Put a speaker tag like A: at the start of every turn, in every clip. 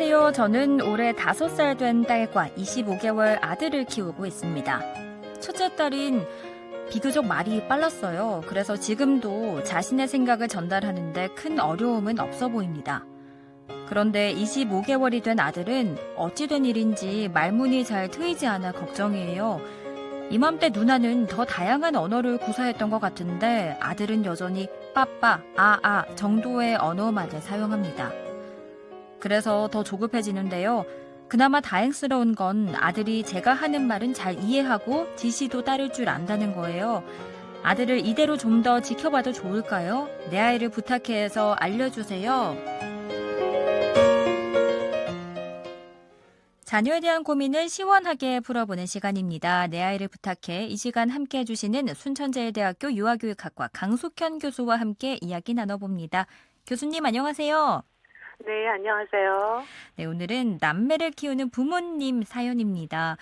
A: 안녕하세요. 저는 올해 5살 된 딸과 25개월 아들을 키우고 있습니다. 첫째 딸인 비교적 말이 빨랐어요. 그래서 지금도 자신의 생각을 전달하는데 큰 어려움은 없어 보입니다. 그런데 25개월이 된 아들은 어찌 된 일인지 말문이 잘 트이지 않아 걱정이에요. 이맘때 누나는 더 다양한 언어를 구사했던 것 같은데 아들은 여전히 빠빠, 아아 정도의 언어만을 사용합니다. 그래서 더 조급해지는데요. 그나마 다행스러운 건 아들이 제가 하는 말은 잘 이해하고 지시도 따를 줄 안다는 거예요. 아들을 이대로 좀 더 지켜봐도 좋을까요? 내 아이를 부탁해서 알려주세요. 자녀에 대한 고민을 시원하게 풀어보는 시간입니다. 내 아이를 부탁해. 이 시간 함께 해주시는 순천제일대학교 유아교육학과 강숙현 교수와 함께 이야기 나눠봅니다. 교수님 안녕하세요.
B: 네, 안녕하세요.
A: 네, 오늘은 남매를 키우는 부모님 사연입니다.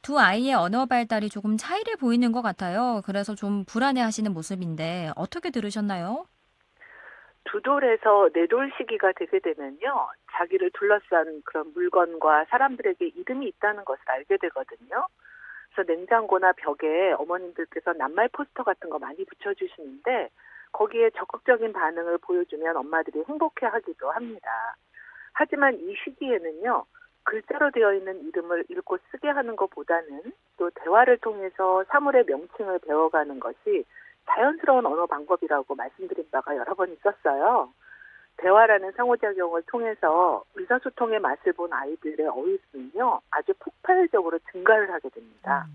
A: 두 아이의 언어 발달이 조금 차이를 보이는 것 같아요. 그래서 좀 불안해하시는 모습인데 어떻게 들으셨나요?
B: 두 돌에서 네 돌 시기가 되게 되면요. 자기를 둘러싼 그런 물건과 사람들에게 이름이 있다는 것을 알게 되거든요. 그래서 냉장고나 벽에 어머님들께서 낱말 포스터 같은 거 많이 붙여주시는데 거기에 적극적인 반응을 보여주면 엄마들이 행복해하기도 합니다. 하지만 이 시기에는요. 글자로 되어 있는 이름을 읽고 쓰게 하는 것보다는 또 대화를 통해서 사물의 명칭을 배워가는 것이 자연스러운 언어 방법이라고 말씀드린 바가 여러 번 있었어요. 대화라는 상호작용을 통해서 의사소통의 맛을 본 아이들의 어휘수는요. 아주 폭발적으로 증가를 하게 됩니다.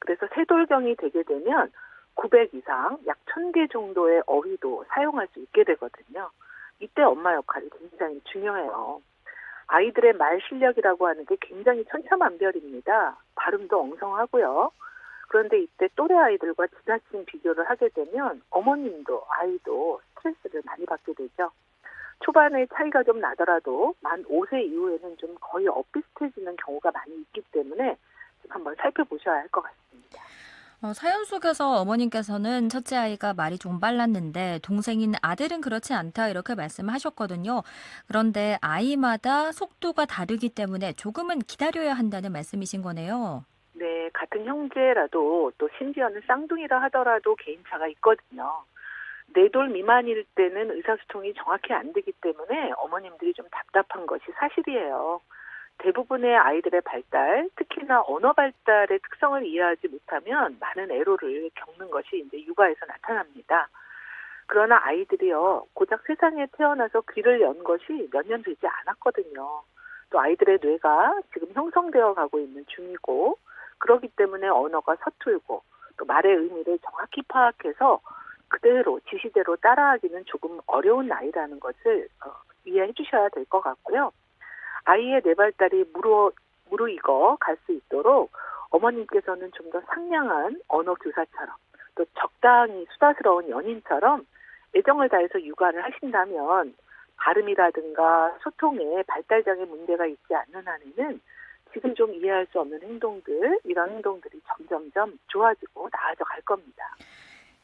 B: 그래서 세돌경이 되게 되면 900 이상, 약 1000개 정도의 어휘도 사용할 수 있게 되거든요. 이때 엄마 역할이 굉장히 중요해요. 아이들의 말 실력이라고 하는 게 굉장히 천차만별입니다. 발음도 엉성하고요. 그런데 이때 또래 아이들과 지나친 비교를 하게 되면 어머님도 아이도 스트레스를 많이 받게 되죠. 초반에 차이가 좀 나더라도 만 5세 이후에는 좀 거의 엇비슷해지는 경우가 많이 있기 때문에 한번 살펴보셔야 할 것 같습니다.
A: 사연 속에서 어머님께서는 첫째 아이가 말이 좀 빨랐는데 동생인 아들은 그렇지 않다 이렇게 말씀하셨거든요. 그런데 아이마다 속도가 다르기 때문에 조금은 기다려야 한다는 말씀이신 거네요.
B: 네, 같은 형제라도 또 심지어는 쌍둥이라 하더라도 개인차가 있거든요. 4돌 미만일 때는 의사소통이 정확히 안 되기 때문에 어머님들이 좀 답답한 것이 사실이에요. 대부분의 아이들의 발달, 특히나 언어 발달의 특성을 이해하지 못하면 많은 애로를 겪는 것이 이제 육아에서 나타납니다. 그러나 아이들이요, 고작 세상에 태어나서 귀를 연 것이 몇 년 되지 않았거든요. 또 아이들의 뇌가 지금 형성되어 가고 있는 중이고, 그렇기 때문에 언어가 서툴고, 또 말의 의미를 정확히 파악해서 그대로 지시대로 따라하기는 조금 어려운 나이라는 것을 이해해 주셔야 될 것 같고요. 아이의 뇌발달이 무르익어 갈 수 있도록 어머님께서는 좀 더 상냥한 언어 교사처럼 또 적당히 수다스러운 연인처럼 애정을 다해서 육아를 하신다면 발음이라든가 소통에 발달장애 문제가 있지 않는 한에는 지금 좀 이해할 수 없는 행동들, 이런 행동들이 점점점 좋아지고 나아져 갈 겁니다.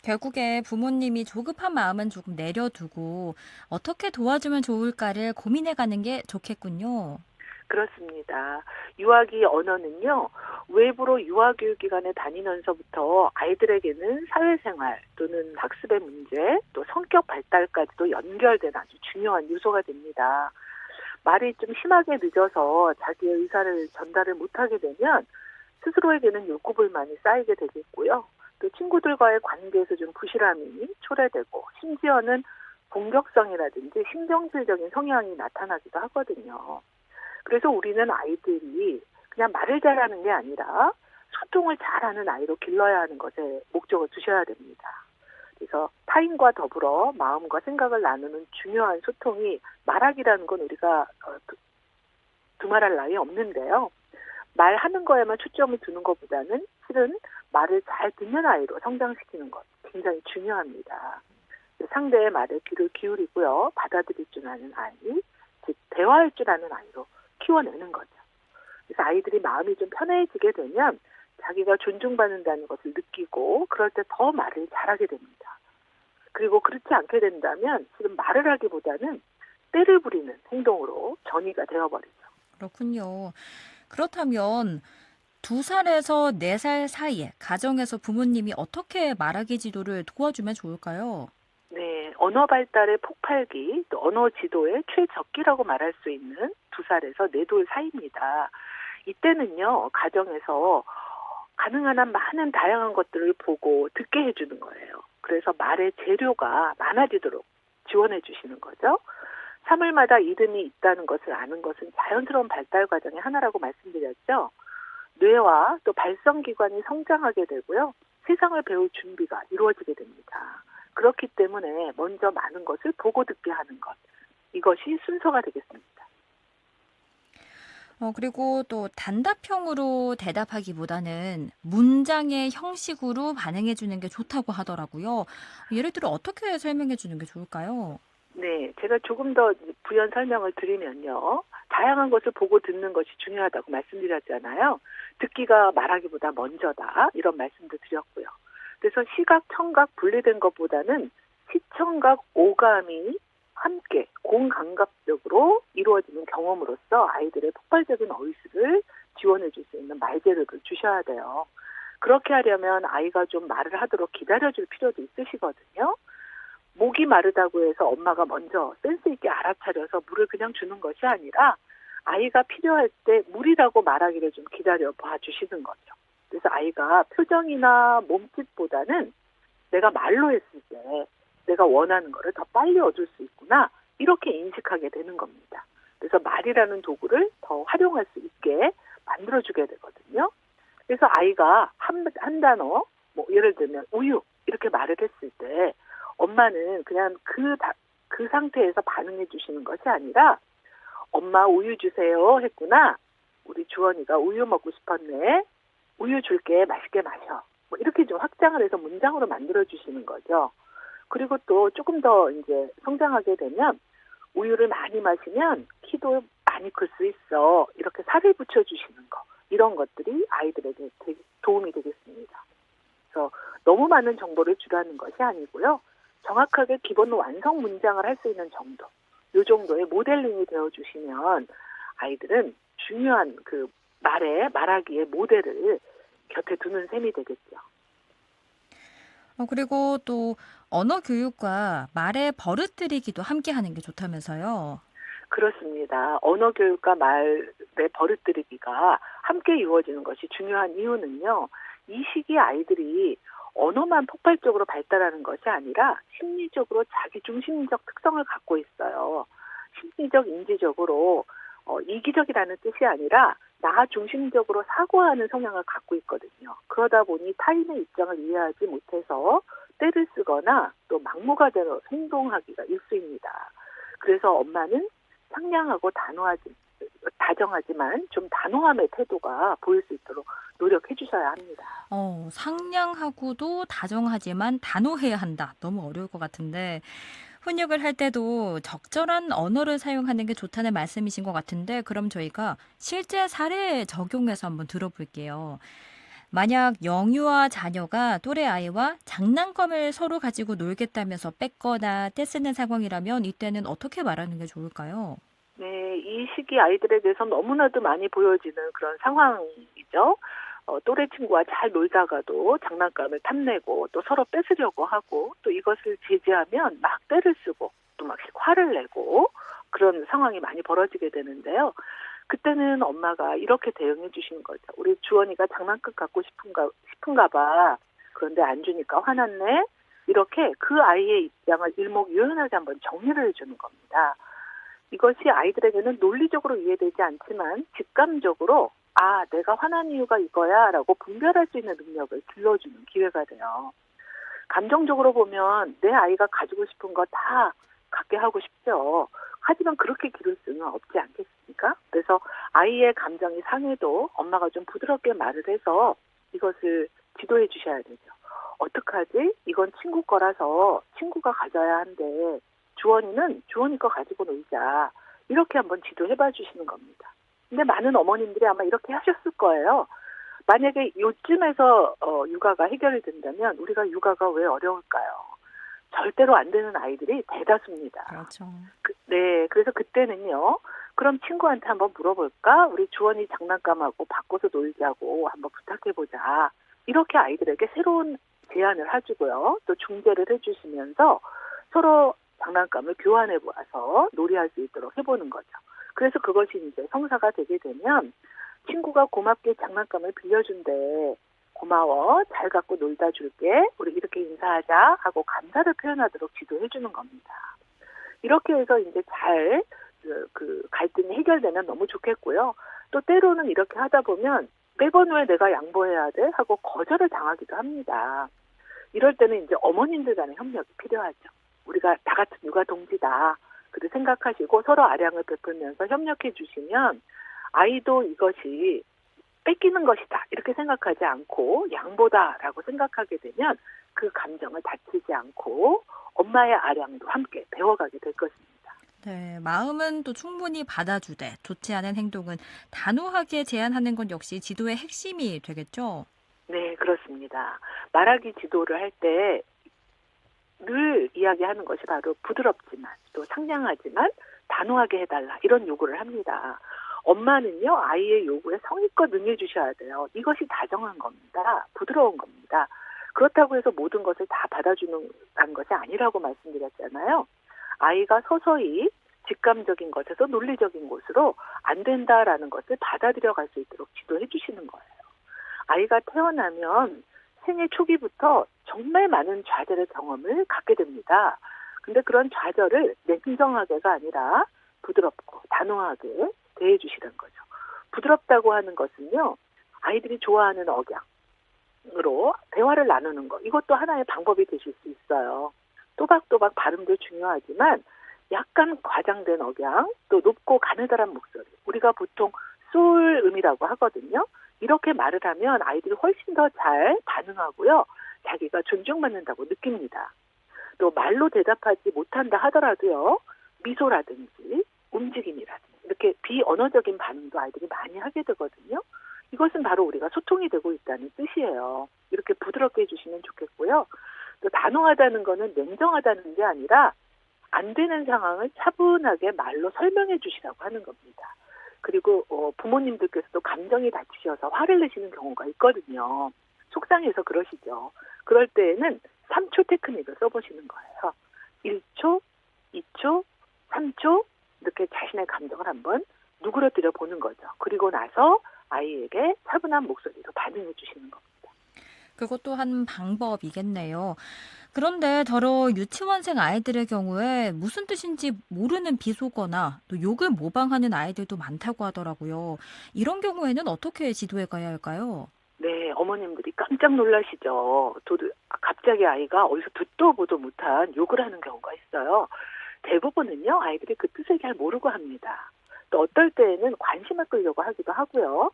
A: 결국에 부모님이 조급한 마음은 조금 내려두고 어떻게 도와주면 좋을까를 고민해가는 게 좋겠군요.
B: 그렇습니다. 유아기 언어는요, 외부로 유아교육기관에 다니면서부터 아이들에게는 사회생활 또는 학습의 문제, 또 성격 발달까지도 연결된 아주 중요한 요소가 됩니다. 말이 좀 심하게 늦어서 자기의 의사를 전달을 못하게 되면 스스로에게는 욕구불만이 쌓이게 되겠고요. 또 친구들과의 관계에서 좀 부실함이 초래되고 심지어는 공격성이라든지 신경질적인 성향이 나타나기도 하거든요. 그래서 우리는 아이들이 그냥 말을 잘하는 게 아니라 소통을 잘하는 아이로 길러야 하는 것에 목적을 두셔야 됩니다. 그래서 타인과 더불어 마음과 생각을 나누는 중요한 소통이 말하기라는 건 우리가 두말할 나위 없는데요. 말하는 거에만 초점을 두는 것보다는 실은 말을 잘 듣는 아이로 성장시키는 것 굉장히 중요합니다. 상대의 말에 귀를 기울이고요. 받아들일 줄 아는 아이, 즉 대화할 줄 아는 아이로 키워내는 거죠. 그래서 아이들이 마음이 좀 편해지게 되면 자기가 존중받는다는 것을 느끼고 그럴 때 더 말을 잘하게 됩니다. 그리고 그렇지 않게 된다면 지금 말을 하기보다는 때를 부리는 행동으로 전이가 되어버리죠.
A: 그렇군요. 그렇다면 2살에서 4살 사이에 가정에서 부모님이 어떻게 말하기 지도를 도와주면 좋을까요?
B: 네, 언어 발달의 폭발기, 또 언어 지도의 최적기라고 말할 수 있는 2살에서 4돌 사이입니다. 이때는요, 가정에서 가능한 한 많은 다양한 것들을 보고 듣게 해주는 거예요. 그래서 말의 재료가 많아지도록 지원해 주시는 거죠. 3월마다 이름이 있다는 것을 아는 것은 자연스러운 발달 과정의 하나라고 말씀드렸죠. 뇌와 또 발성기관이 성장하게 되고요. 세상을 배울 준비가 이루어지게 됩니다. 그렇기 때문에 먼저 많은 것을 보고 듣게 하는 것. 이것이 순서가 되겠습니다.
A: 그리고 또 단답형으로 대답하기보다는 문장의 형식으로 반응해 주는 게 좋다고 하더라고요. 예를 들어 어떻게 설명해 주는 게 좋을까요?
B: 네, 제가 조금 더 부연 설명을 드리면요. 다양한 것을 보고 듣는 것이 중요하다고 말씀드렸잖아요. 듣기가 말하기보다 먼저다. 이런 말씀도 드렸고요. 그래서 시각, 청각 분리된 것보다는 시청각, 오감이 함께 공감각적으로 이루어지는 경험으로써 아이들의 폭발적인 어휘를 지원해 줄 수 있는 말재료를 주셔야 돼요. 그렇게 하려면 아이가 좀 말을 하도록 기다려줄 필요도 있으시거든요. 목이 마르다고 해서 엄마가 먼저 센스 있게 알아차려서 물을 그냥 주는 것이 아니라 아이가 필요할 때 물이라고 말하기를 좀 기다려 봐주시는 거죠. 그래서 아이가 표정이나 몸짓보다는 내가 말로 했을 때 내가 원하는 거를 더 빨리 얻을 수 있구나 이렇게 인식하게 되는 겁니다. 그래서 말이라는 도구를 더 활용할 수 있게 만들어주게 되거든요. 그래서 아이가 한 단어, 뭐 예를 들면 우유 이렇게 말을 했을 때 엄마는 그냥 그 상태에서 반응해 주시는 것이 아니라 엄마 우유 주세요 했구나. 우리 주원이가 우유 먹고 싶었네. 우유 줄게 맛있게 마셔. 뭐 이렇게 좀 확장을 해서 문장으로 만들어 주시는 거죠. 그리고 또 조금 더 이제 성장하게 되면 우유를 많이 마시면 키도 많이 클 수 있어. 이렇게 살을 붙여 주시는 거. 이런 것들이 아이들에게 되게 도움이 되겠습니다. 그래서 너무 많은 정보를 주라는 것이 아니고요. 정확하게 기본 완성 문장을 할 수 있는 정도. 이 정도의 모델링이 되어주시면 아이들은 중요한 그 말하기의 모델을 곁에 두는 셈이 되겠죠.
A: 그리고 또 언어 교육과 말의 버릇들이기도 함께 하는 게 좋다면서요.
B: 그렇습니다. 언어 교육과 말의 버릇들이기가 함께 이루어지는 것이 중요한 이유는요. 이 시기 아이들이 언어만 폭발적으로 발달하는 것이 아니라 심리적으로 자기중심적 특성을 갖고 있어요. 심리적, 인지적으로 이기적이라는 뜻이 아니라 나 중심적으로 사고하는 성향을 갖고 있거든요. 그러다 보니 타인의 입장을 이해하지 못해서 때를 쓰거나 또 막무가내로 행동하기가 일쑤입니다. 그래서 엄마는 상냥하고 다정하지만 좀 단호함의 태도가 보일 수 있도록 노력해 주셔야 합니다.
A: 상냥하고도 다정하지만 단호해야 한다. 너무 어려울 것 같은데 훈육을 할 때도 적절한 언어를 사용하는 게 좋다는 말씀이신 것 같은데 그럼 저희가 실제 사례 적용해서 한번 들어볼게요. 만약 영유아 자녀가 또래 아이와 장난감을 서로 가지고 놀겠다면서 뺏거나 떼쓰는 상황이라면 이때는 어떻게 말하는 게 좋을까요?
B: 네, 이 시기 아이들에게서 너무나도 많이 보여지는 그런 상황이죠. 또래 친구와 잘 놀다가도 장난감을 탐내고 또 서로 뺏으려고 하고 또 이것을 제지하면 막 때를 쓰고 또 막 화를 내고 그런 상황이 많이 벌어지게 되는데요. 그때는 엄마가 이렇게 대응해 주시는 거죠. 우리 주원이가 장난감 갖고 싶은가 봐. 그런데 안 주니까 화났네. 이렇게 그 아이의 입장을 일목요연하게 한번 정리를 해주는 겁니다. 이것이 아이들에게는 논리적으로 이해되지 않지만 직감적으로 내가 화난 이유가 이거야 라고 분별할 수 있는 능력을 길러주는 기회가 돼요. 감정적으로 보면 내 아이가 가지고 싶은 거 다 갖게 하고 싶죠. 하지만 그렇게 기를 수는 없지 않겠습니까? 그래서 아이의 감정이 상해도 엄마가 좀 부드럽게 말을 해서 이것을 지도해 주셔야 되죠. 어떡하지? 이건 친구 거라서 친구가 가져야 한데 주원이는 주원이 거 가지고 놀자. 이렇게 한번 지도해봐 주시는 겁니다. 근데 많은 어머님들이 아마 이렇게 하셨을 거예요. 만약에 요쯤에서 육아가 해결이 된다면 우리가 육아가 왜 어려울까요? 절대로 안 되는 아이들이 대다수입니다.
A: 그렇죠.
B: 네, 그래서 그때는요. 그럼 친구한테 한번 물어볼까? 우리 주원이 장난감하고 바꿔서 놀자고 한번 부탁해보자. 이렇게 아이들에게 새로운 제안을 해주고요. 또 중재를 해주시면서 서로 장난감을 교환해 보아서 놀이할 수 있도록 해보는 거죠. 그래서 그것이 이제 성사가 되게 되면 친구가 고맙게 장난감을 빌려준대. 고마워. 잘 갖고 놀다 줄게. 우리 이렇게 인사하자 하고 감사를 표현하도록 지도해 주는 겁니다. 이렇게 해서 이제 잘 그 갈등이 해결되면 너무 좋겠고요. 또 때로는 이렇게 하다 보면 매번 왜 내가 양보해야 돼? 하고 거절을 당하기도 합니다. 이럴 때는 이제 어머님들 간의 협력이 필요하죠. 우리가 다 같은 육아 동지다. 그렇게 생각하시고 서로 아량을 베풀면서 협력해 주시면 아이도 이것이 뺏기는 것이다. 이렇게 생각하지 않고 양보다라고 생각하게 되면 그 감정을 다치지 않고 엄마의 아량도 함께 배워가게 될 것입니다.
A: 네, 마음은 또 충분히 받아주되 좋지 않은 행동은 단호하게 제한하는 건 역시 지도의 핵심이 되겠죠?
B: 네, 그렇습니다. 말하기 지도를 할 때 늘 이야기하는 것이 바로 부드럽지만 또 상냥하지만 단호하게 해달라 이런 요구를 합니다. 엄마는요, 아이의 요구에 성의껏 응해주셔야 돼요. 이것이 다정한 겁니다. 부드러운 겁니다. 그렇다고 해서 모든 것을 다 받아주는 것이 아니라고 말씀드렸잖아요. 아이가 서서히 직감적인 것에서 논리적인 곳으로 안 된다라는 것을 받아들여 갈 수 있도록 지도해 주시는 거예요. 아이가 태어나면 생애 초기부터 정말 많은 좌절의 경험을 갖게 됩니다. 근데 그런 좌절을 냉정하게가 아니라 부드럽고 단호하게 대해 주시는 거죠. 부드럽다고 하는 것은요, 아이들이 좋아하는 억양으로 대화를 나누는 것. 이것도 하나의 방법이 되실 수 있어요. 또박또박 발음도 중요하지만 약간 과장된 억양, 또 높고 가느다란 목소리. 우리가 보통 소울음이라고 하거든요. 이렇게 말을 하면 아이들이 훨씬 더 잘 반응하고요. 자기가 존중받는다고 느낍니다. 또 말로 대답하지 못한다 하더라도요. 미소라든지 움직임이라든지 이렇게 비언어적인 반응도 아이들이 많이 하게 되거든요. 이것은 바로 우리가 소통이 되고 있다는 뜻이에요. 이렇게 부드럽게 해주시면 좋겠고요. 또 단호하다는 거는 냉정하다는 게 아니라 안 되는 상황을 차분하게 말로 설명해 주시라고 하는 겁니다. 그리고 부모님들께서도 감정이 다치셔서 화를 내시는 경우가 있거든요. 속상해서 그러시죠. 그럴 때에는 3초 테크닉을 써보시는 거예요. 1초, 2초, 3초 이렇게 자신의 감정을 한번 누그러뜨려 보는 거죠. 그리고 나서 아이에게 차분한 목소리로 반응해 주시는 겁니다.
A: 그것도 한 방법이겠네요. 그런데 더러 유치원생 아이들의 경우에 무슨 뜻인지 모르는 비속어나 또 욕을 모방하는 아이들도 많다고 하더라고요. 이런 경우에는 어떻게 지도해 가야 할까요?
B: 네, 어머님들이 깜짝 놀라시죠. 갑자기 아이가 어디서 듣도 보도 못한 욕을 하는 경우가 있어요. 대부분은요, 아이들이 그 뜻을 잘 모르고 합니다. 또 어떨 때에는 관심을 끌려고 하기도 하고요.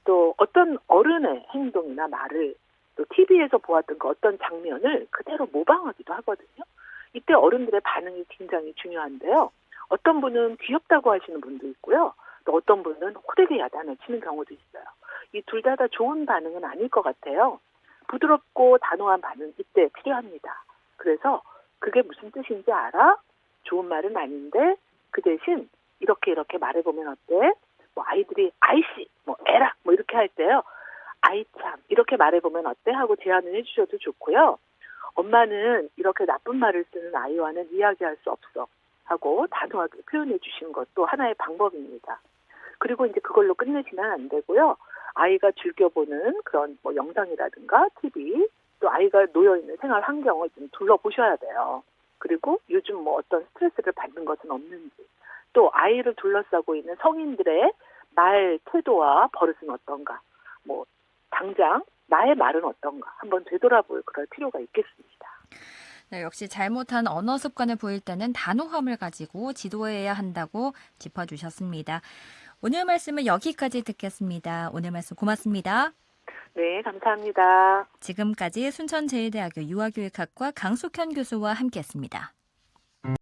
B: 또 어떤 어른의 행동이나 말을 또 TV에서 보았던 그 어떤 장면을 그대로 모방하기도 하거든요. 이때 어른들의 반응이 굉장히 중요한데요. 어떤 분은 귀엽다고 하시는 분도 있고요. 또 어떤 분은 호되게 야단을 치는 경우도 있어요. 이 둘 다 좋은 반응은 아닐 것 같아요. 부드럽고 단호한 반응 이때 필요합니다. 그래서 그게 무슨 뜻인지 알아? 좋은 말은 아닌데 그 대신 이렇게 말해보면 어때? 뭐 아이들이 아이씨, 뭐 에라, 뭐 이렇게 할 때요. 아이 참 이렇게 말해보면 어때? 하고 제안을 해주셔도 좋고요. 엄마는 이렇게 나쁜 말을 쓰는 아이와는 이야기할 수 없어 하고 단호하게 표현해 주시는 것도 하나의 방법입니다. 그리고 이제 그걸로 끝내시면 안 되고요. 아이가 즐겨보는 그런 뭐 영상이라든가 TV, 또 아이가 놓여있는 생활 환경을 좀 둘러보셔야 돼요. 그리고 요즘 뭐 어떤 스트레스를 받는 것은 없는지, 또 아이를 둘러싸고 있는 성인들의 말 태도와 버릇은 어떤가, 뭐 당장 나의 말은 어떤가 한번 되돌아볼 그럴 필요가 있겠습니다.
A: 네, 역시 잘못한 언어 습관을 보일 때는 단호함을 가지고 지도해야 한다고 짚어주셨습니다. 오늘 말씀은 여기까지 듣겠습니다. 오늘 말씀 고맙습니다.
B: 네, 감사합니다.
A: 지금까지 순천제일대학교 유아교육학과 강숙현 교수와 함께했습니다.